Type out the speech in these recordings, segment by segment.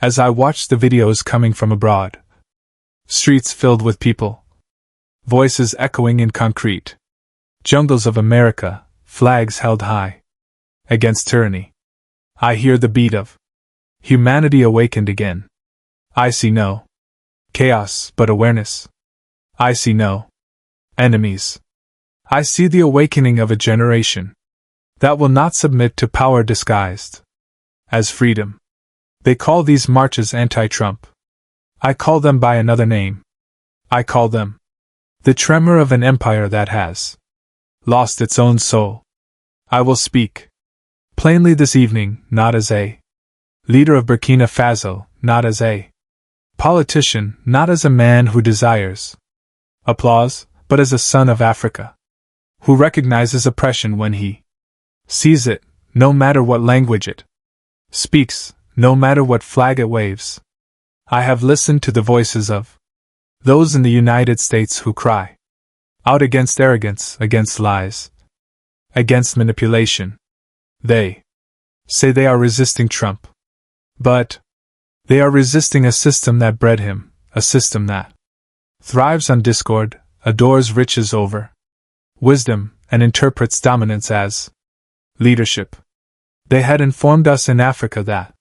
as I watched the videos coming from abroad. Streets filled with people. Voices echoing in concrete. Jungles of America, flags held high. Against tyranny. I hear the beat of humanity awakened again. I see no chaos, but awareness. I see no enemies. I see the awakening of a generation that will not submit to power disguised as freedom. They call these marches anti-Trump. I call them by another name. I call them the tremor of an empire that has lost its own soul. I will speak plainly this evening, not as a leader of Burkina Faso, not as a politician, not as a man who desires applause, but as a son of Africa, who recognizes oppression when he sees it, no matter what language it speaks, no matter what flag it waves. I have listened to the voices of those in the United States who cry out against arrogance, against lies, against manipulation. They say they are resisting Trump. But they are resisting a system that bred him, a system that thrives on discord, adores riches over wisdom, and interprets dominance as leadership. They had informed us in Africa that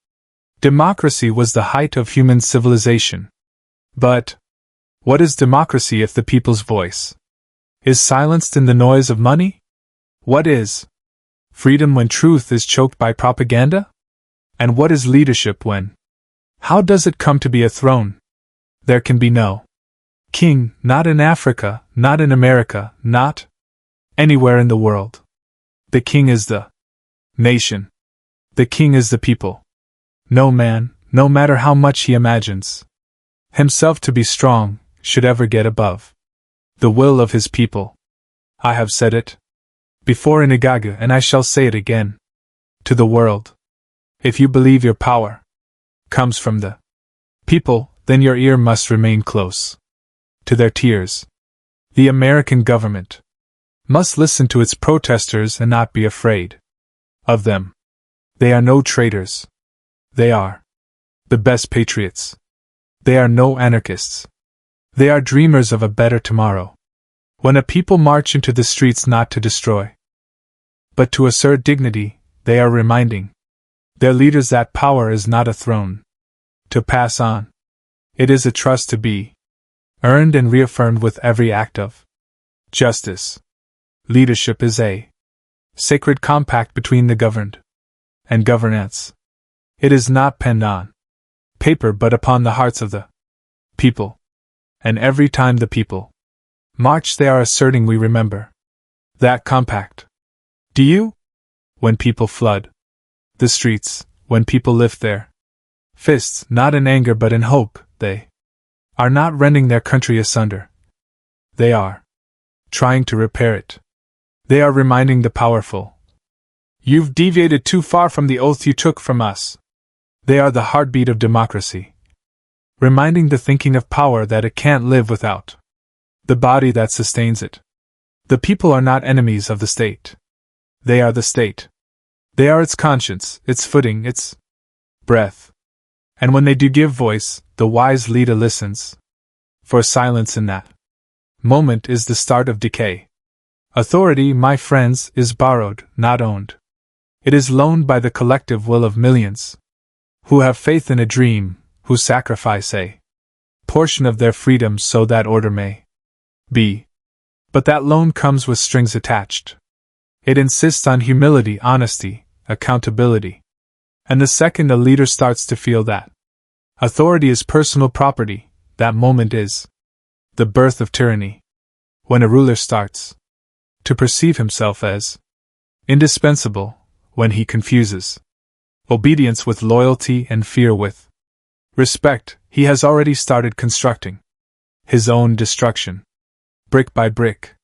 democracy was the height of human civilization. But what is democracy if the people's voice is silenced in the noise of money? What is freedom when truth is choked by propaganda? And what is leadership when? How does it come to be a throne? There can be no king, not in Africa, not in America, not anywhere in the world. The king is the nation. The king is the people. No man, no matter how much he imagines himself to be strong, should ever get above the will of his people. I have said it before in Ouagadougou, and I shall say it again to the world. If you believe your power comes from the people, then your ear must remain close to their tears. The American government must listen to its protesters and not be afraid of them. They are no traitors. They are the best patriots. They are no anarchists. They are dreamers of a better tomorrow. When a people march into the streets not to destroy, but to assert dignity, they are reminding their leaders that power is not a throne to pass on. It is a trust to be earned and reaffirmed with every act of justice. Leadership is a sacred compact between the governed and governance. It is not penned on paper but upon the hearts of the people. And every time the people march, they are asserting we remember that compact. Do you? When people flood the streets, when people lift their fists, not in anger but in hope, they are not rending their country asunder. They are trying to repair it. They are reminding the powerful, you've deviated too far from the oath you took from us. They are the heartbeat of democracy, reminding the thinking of power that it can't live without the body that sustains it. The people are not enemies of the state. They are the state. They are its conscience, its footing, its breath. And when they do give voice, the wise leader listens. For silence in that moment is the start of decay. Authority, my friends, is borrowed, not owned. It is loaned by the collective will of millions who have faith in a dream, who sacrifice a portion of their freedom so that order may be. But that loan comes with strings attached. It insists on humility, honesty, accountability. And the second a leader starts to feel that authority is personal property, that moment is the birth of tyranny. When a ruler starts to perceive himself as indispensable, when he confuses obedience with loyalty and fear with respect, he has already started constructing his own destruction. Brick by brick.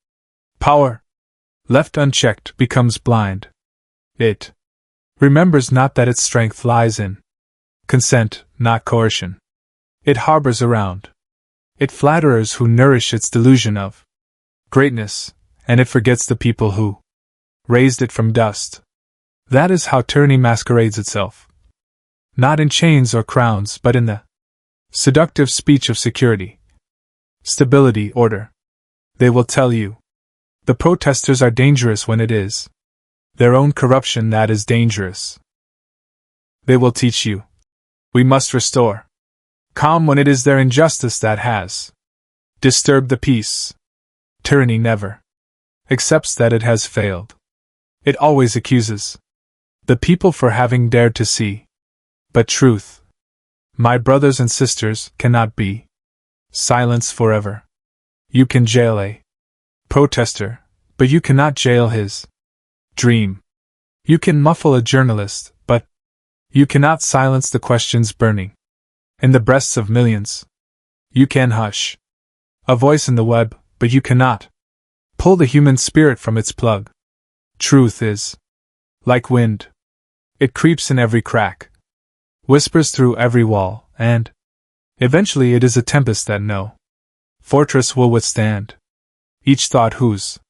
Power, left unchecked, becomes blind. It remembers not that its strength lies in consent, not coercion. It harbors around it flatterers who nourish its delusion of greatness, and it forgets the people who raised it from dust. That is how tyranny masquerades itself. Not in chains or crowns, but in the seductive speech of security, stability, order. They will tell you. The protesters are dangerous when it is their own corruption that is dangerous. They will teach you. We must restore calm when it is their injustice that has disturbed the peace. Tyranny never accepts that it has failed. It always accuses the people for having dared to see. But truth, my brothers and sisters, cannot be silence forever. You can jail a protester, but you cannot jail his dream. You can muffle a journalist, but you cannot silence the questions burning in the breasts of millions. You can hush a voice in the web, but you cannot pull the human spirit from its plug. Truth is like wind. It creeps in every crack, whispers through every wall, and eventually it is a tempest that no fortress will withstand. Each thought whose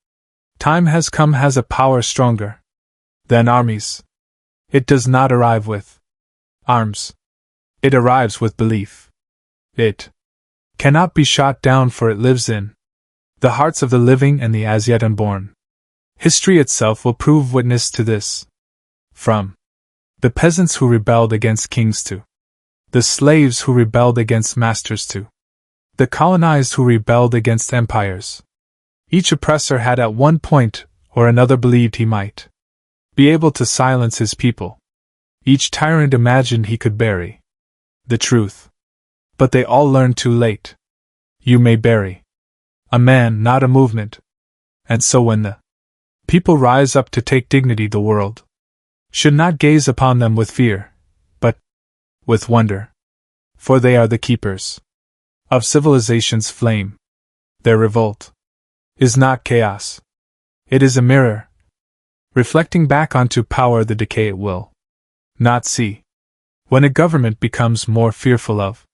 time has come has a power stronger than armies. It does not arrive with arms. It arrives with belief. It cannot be shot down, for it lives in the hearts of the living and the as yet unborn. History itself will prove witness to this. From the peasants who rebelled against kings to the slaves who rebelled against masters to the colonized who rebelled against empires. Each oppressor had at one point or another believed he might be able to silence his people. Each tyrant imagined he could bury the truth. But they all learned too late. You may bury a man, not a movement. And so when the people rise up to take dignity, the world should not gaze upon them with fear, but with wonder. For they are the keepers of civilization's flame. Their revolt is not chaos. It is a mirror, reflecting back onto power the decay it will not see. When a government becomes more fearful of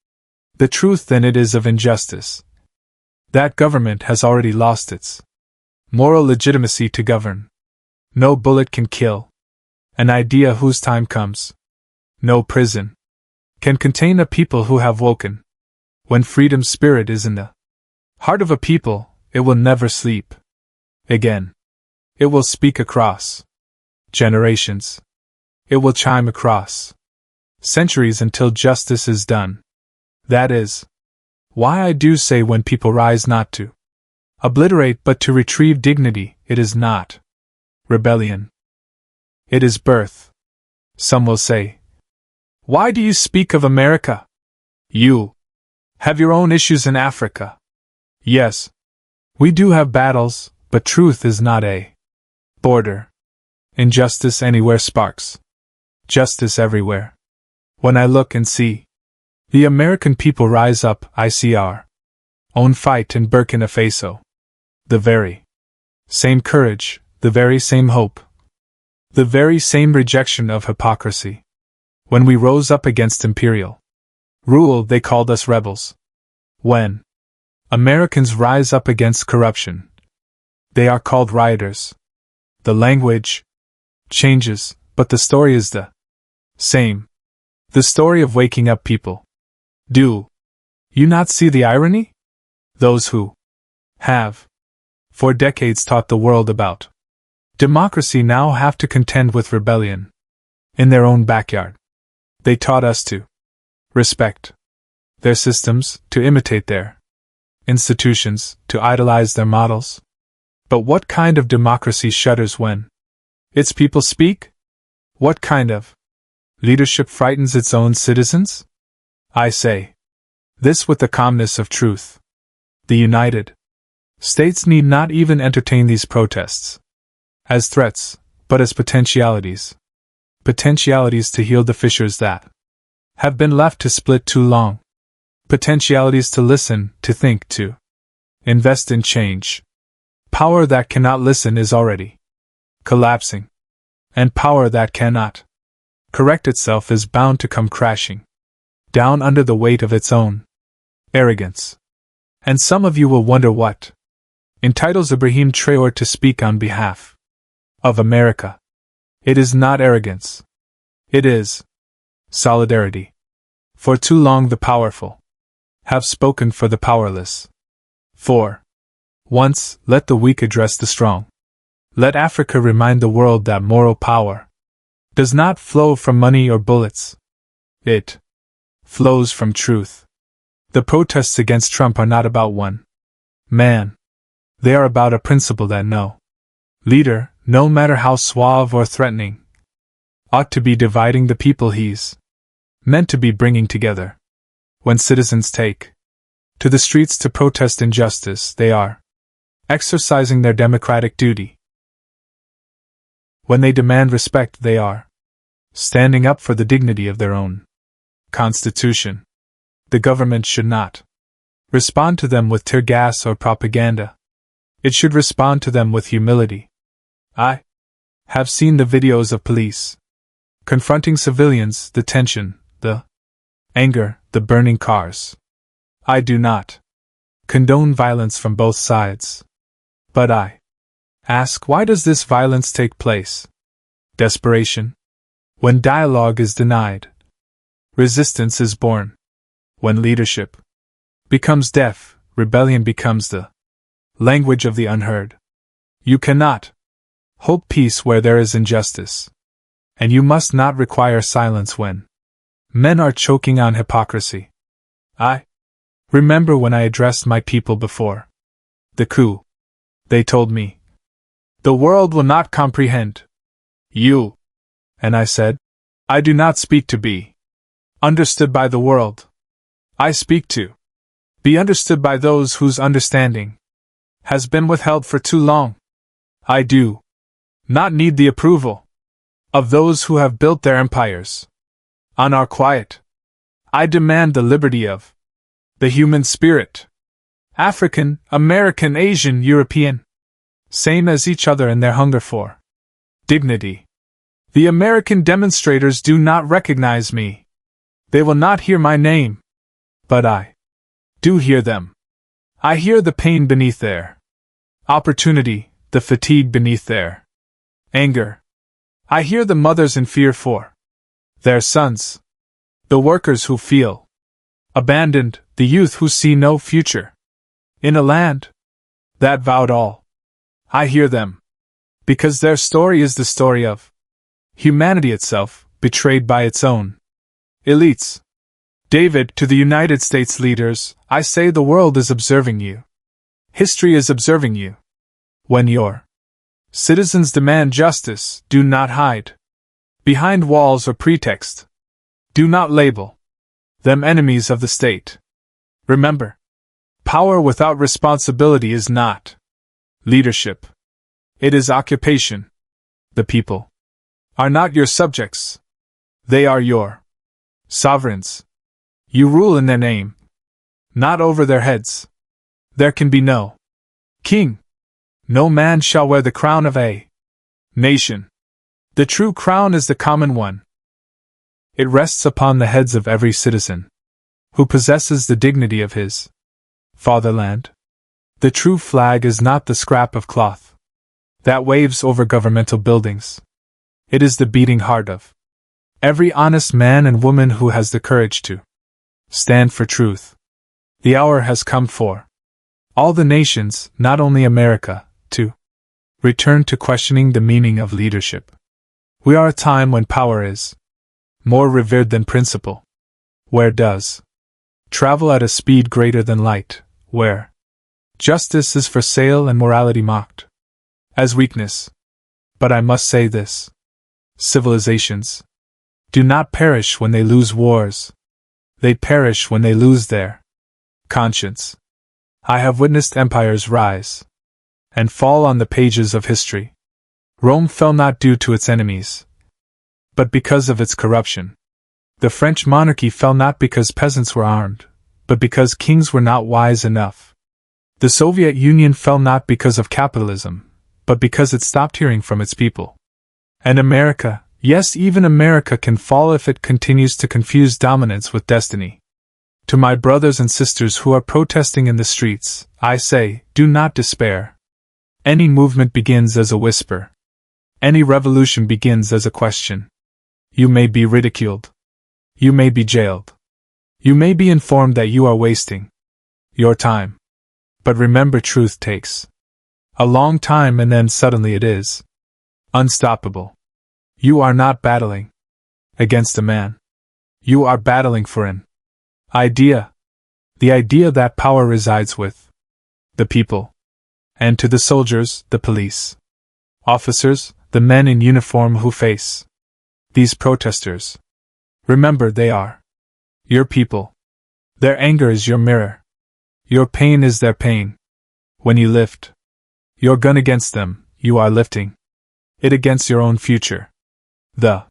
the truth than it is of injustice, that government has already lost its moral legitimacy to govern. No bullet can kill an idea whose time comes. No prison can contain a people who have woken. When freedom's spirit is in the heart of a people, it will never sleep again. It will speak across generations. It will chime across centuries until justice is done. That is why I do say, when people rise not to obliterate but to retrieve dignity, it is not rebellion. It is birth. Some will say, why do you speak of America? You have your own issues in Africa. Yes, we do have battles, but truth is not a border. Injustice anywhere sparks justice everywhere. When I look and see the American people rise up, I see our own fight in Burkina Faso. The very same courage, the very same hope, the very same rejection of hypocrisy. When we rose up against imperial rule, they called us rebels. When Americans rise up against corruption, they are called rioters. The language changes, but the story is the same. The story of waking up people. Do you not see the irony? Those who have for decades taught the world about democracy now have to contend with rebellion in their own backyard. They taught us to respect their systems, to imitate their institutions, to idolize their models. But what kind of democracy shudders when its people speak? What kind of leadership frightens its own citizens? I say this with the calmness of truth. The United States need not even entertain these protests as threats, but as potentialities. Potentialities to heal the fissures that have been left to split too long. Potentialities to listen, to think, to invest in change. Power that cannot listen is already collapsing, and power that cannot correct itself is bound to come crashing down under the weight of its own arrogance. And some of you will wonder what entitles Ibrahim Traoré to speak on behalf of America. It is not arrogance. It is Solidarity. For too long the powerful have spoken for the powerless. For once, let the weak address the strong. Let Africa remind the world that moral power does not flow from money or bullets. It flows from truth. The protests against Trump are not about one man. They are about a principle that no leader, no matter how suave or threatening, ought to be dividing the people he's meant to be bringing together. When citizens take to the streets to protest injustice, they are exercising their democratic duty. When they demand respect, they are standing up for the dignity of their own constitution. The government should not respond to them with tear gas or propaganda. It should respond to them with humility. I have seen the videos of police confronting civilians, the tension, the anger, the burning cars. I do not condone violence from both sides. But I ask, why does this violence take place? Desperation. When dialogue is denied, resistance is born. When leadership becomes deaf, rebellion becomes the language of the unheard. You cannot hope peace where there is injustice. And you must not require silence when men are choking on hypocrisy. I remember when I addressed my people before the coup. They told me, "The world will not comprehend you." And I said, "I do not speak to be understood by the world. I speak to be understood by those whose understanding has been withheld for too long. I do not need the approval of those who have built their empires on our quiet. I demand the liberty of the human spirit. African, American, Asian, European, same as each other in their hunger for dignity. The American demonstrators do not recognize me. They will not hear my name. But I do hear them. I hear the pain beneath their opportunity, the fatigue beneath their anger. I hear the mothers in fear for their sons, the workers who feel abandoned, the youth who see no future in a land that vowed all. I hear them because their story is the story of humanity itself, betrayed by its own elites. David, to the United States leaders, I say the world is observing you. History is observing you. When your citizens demand justice, do not hide behind walls or pretext. Do not label them enemies of the state. Remember, power without responsibility is not leadership. It is occupation. The people are not your subjects. They are your sovereigns. You rule in their name, not over their heads. There can be no king. No man shall wear the crown of a nation. The true crown is the common one. It rests upon the heads of every citizen who possesses the dignity of his fatherland. The true flag is not the scrap of cloth that waves over governmental buildings. It is the beating heart of every honest man and woman who has the courage to stand for truth. The hour has come for all the nations, not only America, to return to questioning the meaning of leadership. We are a time when power is more revered than principle, where does travel at a speed greater than light, where justice is for sale and morality mocked as weakness. But I must say this: civilizations do not perish when they lose wars. They perish when they lose their conscience. I have witnessed empires rise and fall on the pages of history. Rome fell not due to its enemies, but because of its corruption. The French monarchy fell not because peasants were armed, but because kings were not wise enough. The Soviet Union fell not because of capitalism, but because it stopped hearing from its people. And America, yes, even America can fall if it continues to confuse dominance with destiny. To my brothers and sisters who are protesting in the streets, I say, do not despair. Any movement begins as a whisper. Any revolution begins as a question. You may be ridiculed. You may be jailed. You may be informed that you are wasting your time. But remember, truth takes a long time, and then suddenly it is unstoppable. You are not battling against a man. You are battling for an idea. The idea that power resides with the people. And to the soldiers, the police officers, the men in uniform who face these protesters, remember, they are your people. Their anger is your mirror. Your pain is their pain. When you lift your gun against them, you are lifting it against your own future. The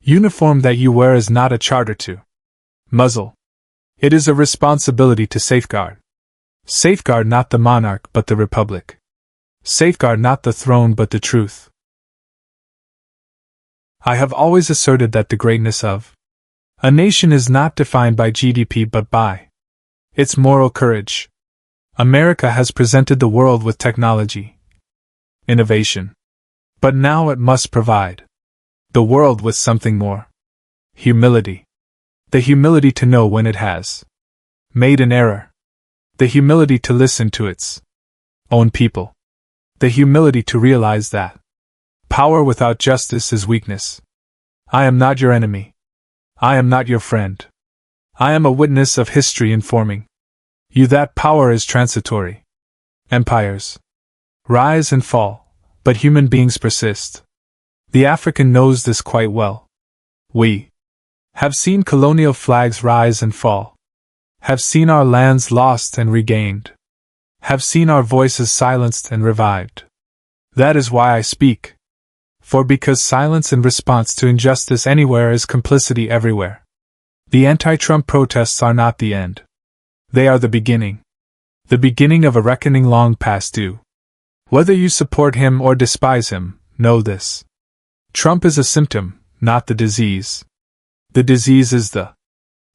uniform that you wear is not a charter to muzzle. It is a responsibility to safeguard. Safeguard not the monarch but the republic. Safeguard not the throne but the truth. I have always asserted that the greatness of a nation is not defined by GDP but by its moral courage. America has presented the world with technology, innovation. But now it must provide the world with something more. Humility. The humility to know when it has made an error. The humility to listen to its own people. The humility to realize that power without justice is weakness. I am not your enemy. I am not your friend. I am a witness of history informing you that power is transitory. Empires rise and fall, but human beings persist. The African knows this quite well. We have seen colonial flags rise and fall, have seen our lands lost and regained, have seen our voices silenced and revived. That is why I speak. For because silence in response to injustice anywhere is complicity everywhere. The anti-Trump protests are not the end. They are the beginning of a reckoning long past due. Whether you support him or despise him, know this. Trump is a symptom, not the disease. The disease is the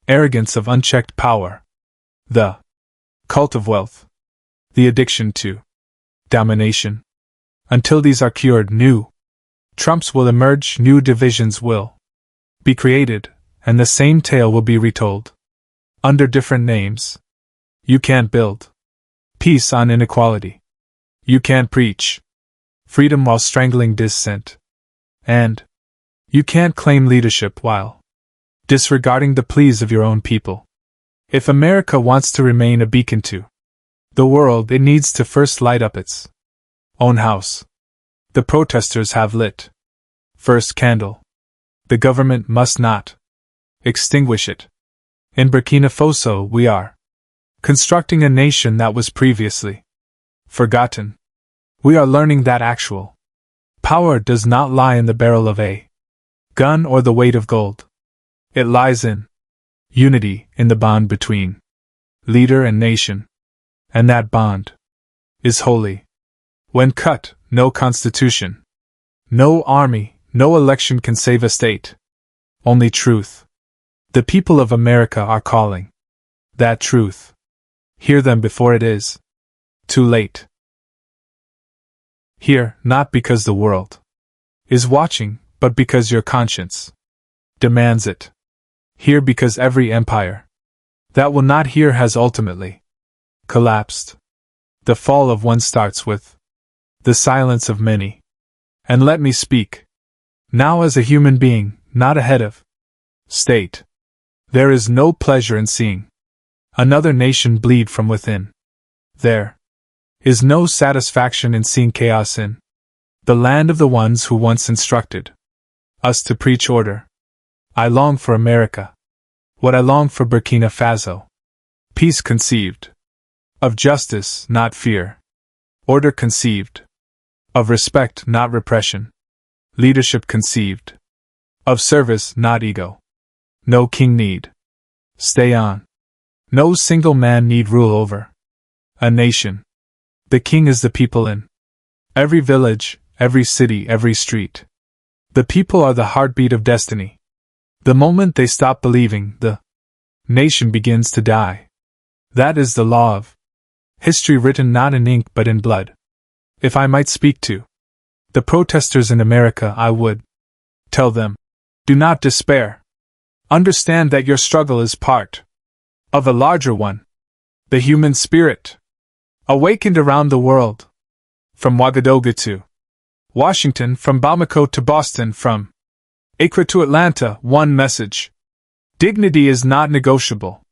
arrogance of unchecked power, the cult of wealth, the addiction to domination. Until these are cured, new Trumps will emerge, new divisions will be created, and the same tale will be retold under different names. You can't build peace on inequality. You can't preach freedom while strangling dissent. And you can't claim leadership while disregarding the pleas of your own people. If America wants to remain a beacon to the world, it needs to first light up its own house. The protesters have lit first candle. The government must not extinguish it. In Burkina Faso, we are constructing a nation that was previously forgotten. We are learning that actual power does not lie in the barrel of a gun or the weight of gold. It lies in unity, in the bond between leader and nation. And that bond is holy. When cut, no constitution, no army, no election can save a state. Only truth. The people of America are calling that truth. Hear them before it is too late. Hear, not because the world is watching, but because your conscience demands it. Hear because every empire that will not hear has ultimately collapsed. The fall of one starts with the silence of many. And let me speak now as a human being, not a head of state. There is no pleasure in seeing another nation bleed from within. There is no satisfaction in seeing chaos in the land of the ones who once instructed us to preach order. I long for America, what I long for Burkina Faso. Peace conceived of justice, not fear. Order conceived of respect, not repression. Leadership conceived of service, not ego. No king need stay on. No single man need rule over a nation. The king is the people in every village, every city, every street. The people are the heartbeat of destiny. The moment they stop believing, the nation begins to die. That is the law of history, written not in ink but in blood. If I might speak to the protesters in America, I would tell them, do not despair. Understand that your struggle is part of a larger one. The human spirit, awakened around the world. From Ouagadougou to Washington, from Bamako to Boston, from Accra to Atlanta, one message. Dignity is not negotiable.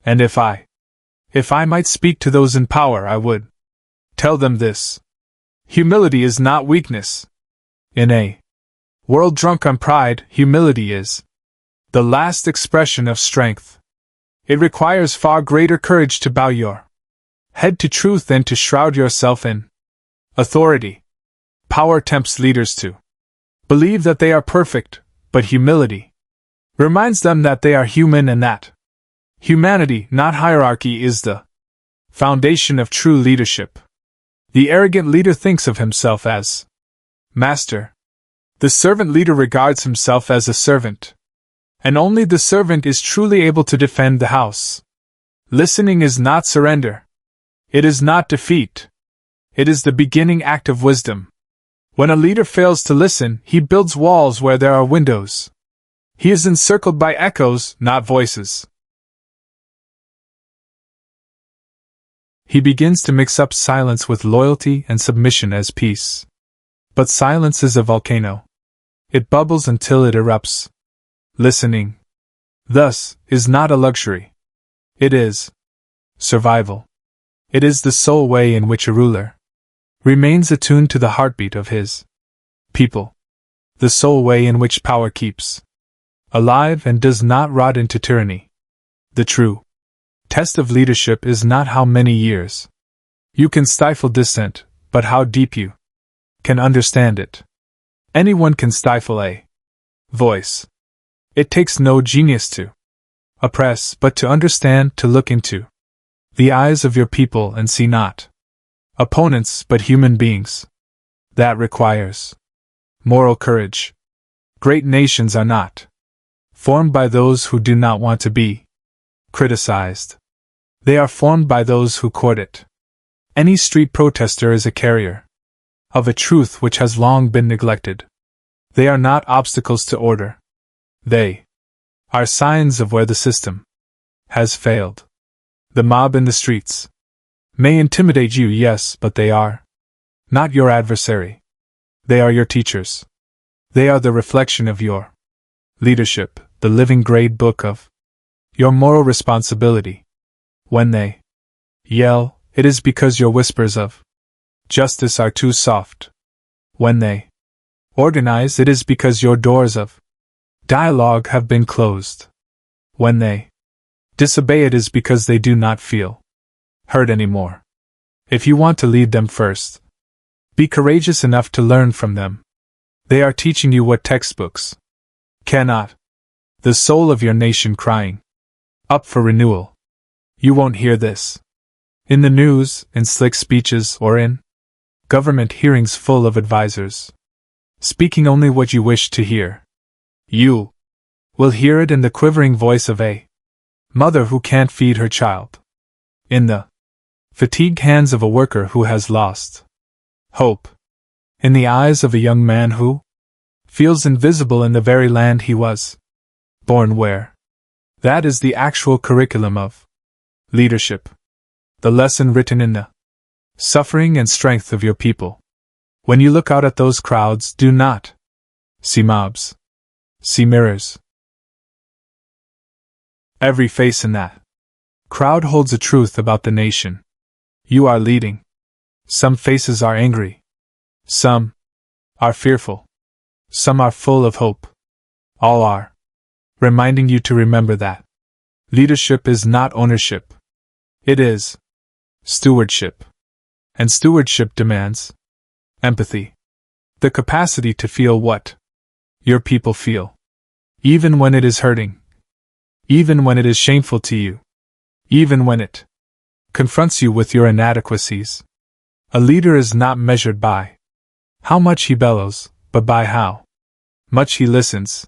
And if I might speak to those in power, I would tell them this. Humility is not weakness. In a world drunk on pride, humility is the last expression of strength. It requires far greater courage to bow your head to truth than to shroud yourself in authority. Power tempts leaders to believe that they are perfect, but humility reminds them that they are human and that humanity, not hierarchy, is the foundation of true leadership. The arrogant leader thinks of himself as master. The servant leader regards himself as a servant. And only the servant is truly able to defend the house. Listening is not surrender. It is not defeat. It is the beginning act of wisdom. When a leader fails to listen, he builds walls where there are windows. He is encircled by echoes, not voices. He begins to mix up silence with loyalty and submission as peace. But silence is a volcano. It bubbles until it erupts. Listening, thus, is not a luxury. It is survival. It is the sole way in which a ruler remains attuned to the heartbeat of his people. The sole way in which power keeps alive and does not rot into tyranny. The true test of leadership is not how many years you can stifle dissent, but how deep you can understand it. Anyone can stifle a voice. It takes no genius to oppress, but to understand, to look into the eyes of your people and see not opponents but human beings. That requires moral courage. Great nations are not formed by those who do not want to be criticized. They are formed by those who court it. Any street protester is a carrier of a truth which has long been neglected. They are not obstacles to order. They are signs of where the system has failed. The mob in the streets may intimidate you, yes, but they are not your adversary. They are your teachers. They are the reflection of your leadership, the living grade book of your moral responsibility. When they yell, it is because your whispers of justice are too soft. When they organize, it is because your doors of dialogue have been closed. When they disobey, it is because they do not feel heard anymore. If you want to lead them first, be courageous enough to learn from them. They are teaching you what textbooks cannot. The soul of your nation crying up for renewal. You won't hear this in the news, in slick speeches, or in government hearings full of advisors speaking only what you wish to hear. You will hear it in the quivering voice of a mother who can't feed her child, in the fatigued hands of a worker who has lost hope, in the eyes of a young man who feels invisible in the very land he was born where. That is the actual curriculum of leadership. The lesson written in the suffering and strength of your people. When you look out at those crowds, do not see mobs. See mirrors. Every face in that crowd holds a truth about the nation you are leading. Some faces are angry. Some are fearful. Some are full of hope. All are reminding you to remember that leadership is not ownership. It is stewardship. And stewardship demands empathy. The capacity to feel what your people feel. Even when it is hurting. Even when it is shameful to you. Even when it confronts you with your inadequacies. A leader is not measured by how much he bellows, but by how much he listens.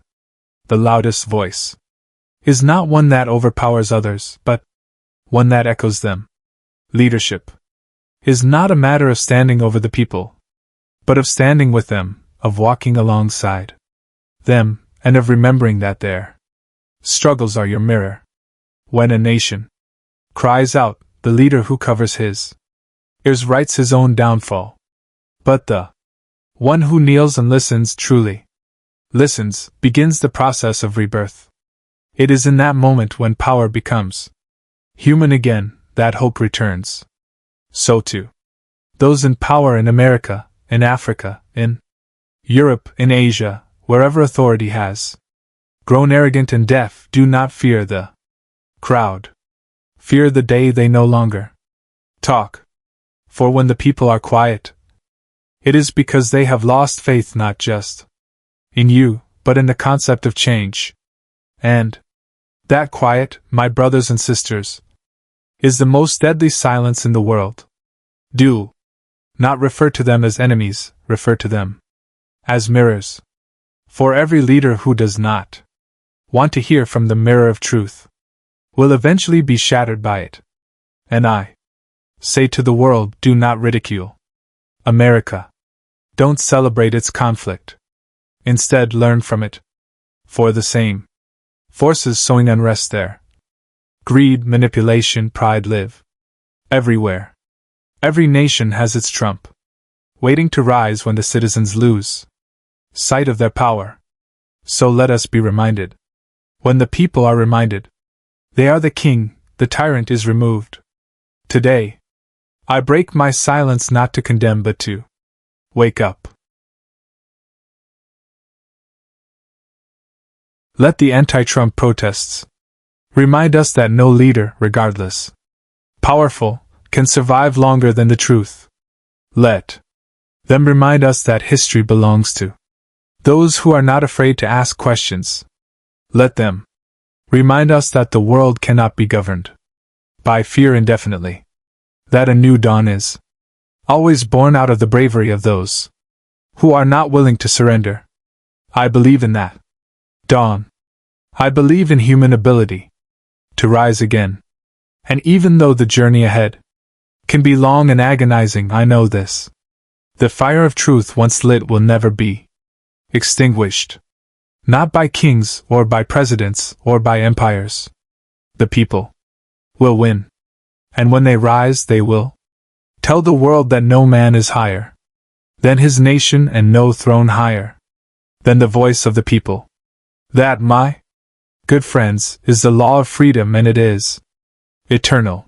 The loudest voice is not one that overpowers others, but one that echoes them. Leadership is not a matter of standing over the people, but of standing with them, of walking alongside them, and of remembering that their Struggles are your mirror. When a nation cries out, the leader who covers his ears writes his own downfall. But the one who kneels and listens, truly listens, begins the process of rebirth. It is in that moment when power becomes human again that hope returns. So too, those in power in America, in Africa, in Europe, in Asia, wherever authority has grown arrogant and deaf, do not fear the crowd. Fear the day they no longer talk. For when the people are quiet, it is because they have lost faith not just in you, but in the concept of change. And that quiet, my brothers and sisters, is the most deadly silence in the world. Do not refer to them as enemies, refer to them as mirrors. For every leader who does not want to hear from the mirror of truth will eventually be shattered by it. And I say to the world, do not ridicule America. Don't celebrate its conflict. Instead, learn from it. For the same forces sowing unrest there, greed, manipulation, pride live everywhere. Every nation has its trump, waiting to rise when the citizens lose sight of their power. So let us be reminded. When the people are reminded, they are the king, the tyrant is removed. Today, I break my silence not to condemn but to wake up. Let the anti-Trump protests remind us that no leader, regardless powerful, can survive longer than the truth. Let them remind us that history belongs to those who are not afraid to ask questions. Let them remind us that the world cannot be governed by fear indefinitely. That a new dawn is always born out of the bravery of those who are not willing to surrender. I believe in that dawn. I believe in human ability to rise again. And even though the journey ahead can be long and agonizing, I know this. The fire of truth once lit will never be extinguished. Not by kings, or by presidents, or by empires. The people will win. And when they rise, they will tell the world that no man is higher than his nation and no throne higher than the voice of the people. That, my good friends, is the law of freedom, and it is eternal.